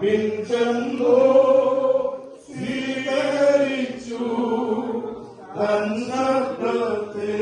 പിൻചെന്നു സ്വീകരിച്ചു തന്നത്തെ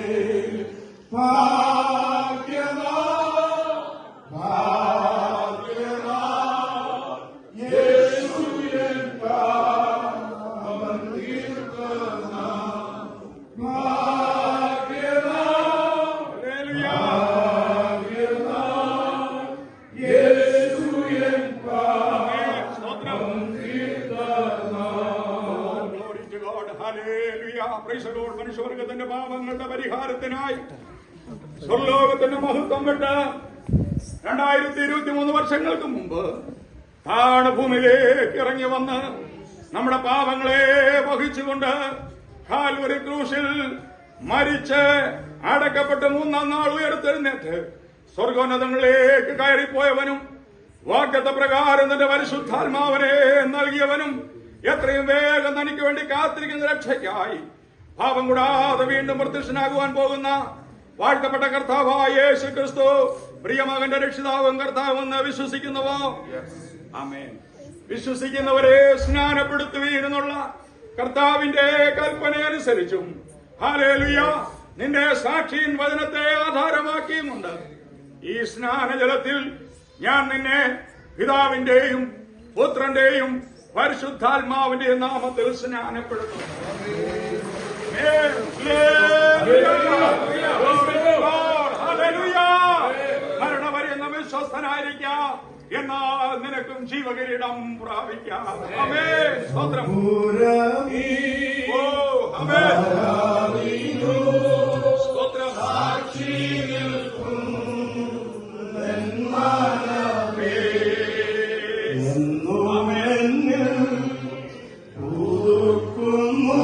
മനുഷ്യവർഗത്തിന്റെ പാപങ്ങളുടെ പരിഹാരത്തിനായി സ്വർലോകത്തിന്റെ മഹത്വം വിട്ട് 2023 വർഷങ്ങൾക്ക് മുമ്പ് താണഭൂമിയിലേക്ക് ഇറങ്ങി വന്ന് നമ്മുടെ പാപങ്ങളെ വഹിച്ചുകൊണ്ട് കാൽവരി ക്രൂശിൽ മരിച്ച് അടക്കപ്പെട്ട് 3-ാം നാൾ ഉയർത്തെഴുന്നേറ്റ് സ്വർഗോന്നതങ്ങളിലേക്ക് കയറിപ്പോയവനും വാഗ്ദത്ത പ്രകാരം തന്റെ പരിശുദ്ധാത്മാവനെ നൽകിയവനും എത്രയും വേഗം തനിക്ക് വേണ്ടി കാത്തിരിക്കുന്ന രക്ഷയ്ക്കായി പാപം കൂടാതെ വീണ്ടും പ്രത്യക്ഷനാകുവാൻ പോകുന്ന വാഴ്ത്തപ്പെട്ട കർത്താവായ യേശു ക്രിസ്തു പ്രിയമകന്റെ രക്ഷിതാവും കർത്താവെന്ന് വിശ്വസിക്കുന്നുവോ? ആമേൻ. വിശ്വസിക്കുന്നവരെ സ്നാനപ്പെടുത്തുവീരെന്നുള്ള കർത്താവിന്റെ കൽപ്പനയനുസരിച്ചും ഹല്ലേലൂയ നിന്റെ സാക്ഷിയിൻ വചനത്തെ ആധാരമാക്കിയുമുണ്ട് ഈ സ്നാനജലത്തിൽ ഞാൻ നിന്നെ പിതാവിന്റെയും പുത്രന്റെയും പരിശുദ്ധാത്മാവിന്റെ നാമത്തിൽ സ്നാനപ്പെടുത്തുന്നു. മരണപര്യന്തം വിശ്വസ്തനായിരിക്കാം, എന്നാൽ നിനക്കും ജീവകിരീടം പ്രാപിക്കാം. ആമേൻ. സ്തോത്രം. സ്തോത്രം. എന്നും പുതുക്കുന്നു